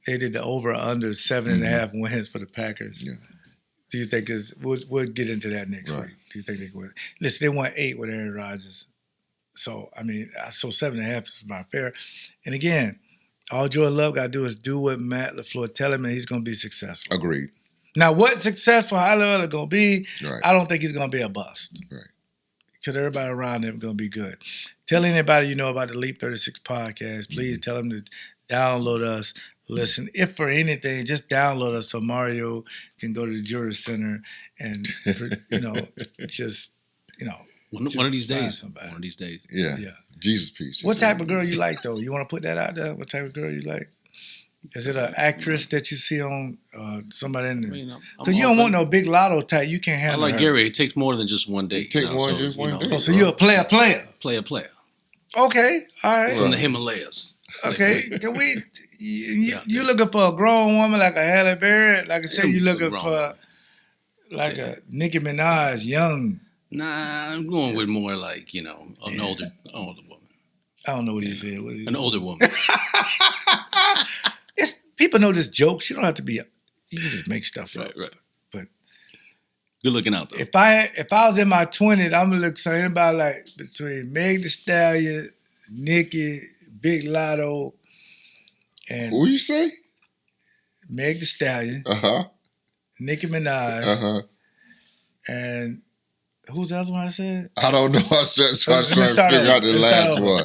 They did the over/under 7.5 wins for the Packers. Yeah. Do you think we'll get into that next week? Do you think they could? Listen, they won 8 with Aaron Rodgers. So, 7.5 is about fair. And again, All Jordan Love got to do is do what Matt LaFleur tell him, and he's going to be successful. Agreed. Now, what successful, how level going to be, Right. I don't think he's going to be a bust. Right. Because everybody around him going to be good. Tell anybody you know about the Leap 36 podcast. Please tell them to download us. Listen, if for anything, just download us so Mario can go to the Jury Center and, just. One of these days. Somebody. One of these days. Yeah. Jesus piece. What type of girl you like, though? You want to put that out there? What type of girl you like? Is it an actress that you see on somebody in there? Because you don't want no big lotto type. You can't I handle like her. Gary. It takes more than just one date. Take more than just one date. Oh, so you're a player. Player. Okay, all right. From the Himalayas. Okay, can we? You looking for a grown woman like a Halle Berry? Like I said, you looking for like a Nicki Minaj, young. Nah, I'm going with more like, an older woman. I don't know what he said. An older woman. People know this jokes. You don't have to be. You can just make stuff up. Right. But good looking out though. If I was in my 20s, I'm gonna look something about like between Meg Thee Stallion, Nicki, Big Lotto, and who you say? Meg Thee Stallion, Nicki Minaj, and who's the other one I said? I don't know. I was trying to figure out the last one.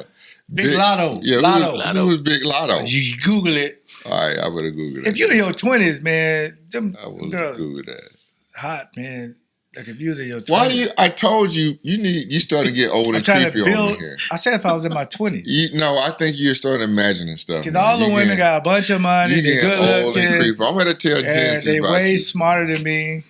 Big Lotto. Yeah, Lotto. Who was Big Lotto? You Google it. All right, I better Google that. If you're in your 20s, man, them I will girls Google that. hot, man. Like if you was in your 20s. Why I told you, you starting to get old and creepy over here. I said if I was in my 20s. I think you're starting imagining stuff. Because all the women got a bunch of money, they're good old and creepy. I'm going to tell Genesis they about way you. smarter than me.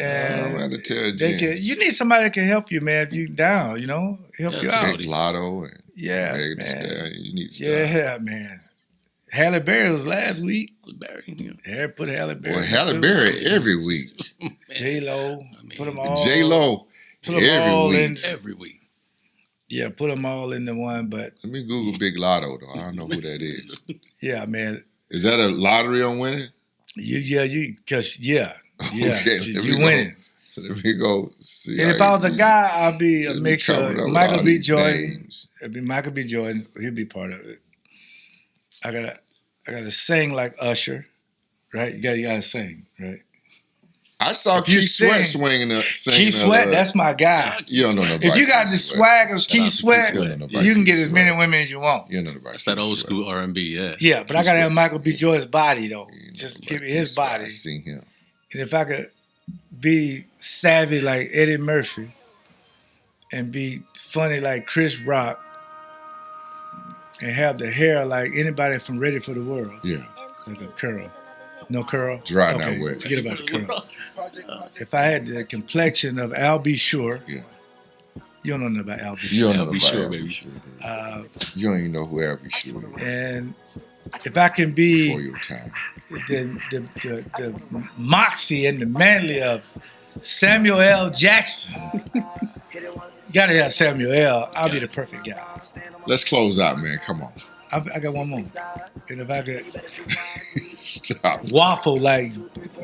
And I'm going to tell Genesis. You need somebody that can help you, man, if you down, help you out. Big Lotto and Meg Thee Stallion. You need stuff. Yeah, man. Halle Berry was last week. Halle Berry. Yeah, put Halle Berry. Well, Halle Berry every week. J-Lo. Put them all. J-Lo every week. Yeah, put them all into one, but. Let me Google Big Lotto, though. I don't know who that is. Yeah, man. Is that a lottery on winning? Yeah, Okay, you winning. Let me go see. And if I was a guy, I'd be a mixture of Michael B. Jordan. Names. It'd be Michael B. Jordan. He'd be part of it. I gotta sing like Usher, right? You gotta sing, right? I saw Keith Sweat singing. Keith Sweat, that's my guy. You don't know nobody. If you got the swag of Keith Sweat, you can get as many women as you want. You don't know nobody. That's that old school R&B, yeah. Yeah, but I gotta have Michael B. Jordan's body though. Just give me his body. I seen him. And if I could be savvy like Eddie Murphy and be funny like Chris Rock and have the hair like anybody from Ready for the World. Yeah. Like a curl. No curl? Dry, okay, not wet. Forget about the curl. If I had the complexion of Al B. Sure. Yeah. You don't know nothing about Al B. You Sure. don't know about Sure, Al B. baby. Sure. You don't even know who Al B. Sure is. And if I can be Before your time. the moxie and the manly of Samuel L. Jackson. Gotta have Samuel L. I'll be the perfect guy. Let's close out, man. Come on. I got one more. And if I could Stop. waffle like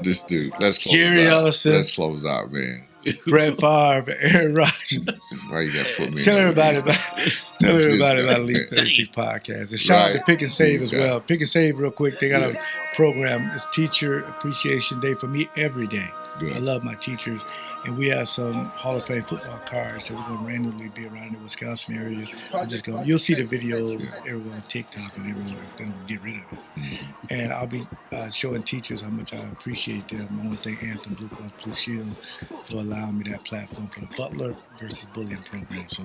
This dude. Let's close Gary out. Ellerson. Let's close out, man. Brett Favre, Aaron Rodgers. Why you gotta put me Tell in everybody about guy. Elite 36 podcast. And shout out to Pick and Save as well. Pick and Save real quick. They got a program. It's Teacher Appreciation Day for me every day. Good. I love my teachers. And we have some Hall of Fame football cards that we're going to randomly be around the Wisconsin area. You'll see the video everywhere on TikTok and everywhere. Then we'll get rid of it. And I'll be showing teachers how much I appreciate them. I want to thank Anthem Blue Cross Blue Shield for allowing me that platform for the Butler versus Bullying program. So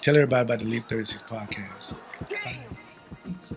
tell everybody about the Leap 36 podcast. Bye.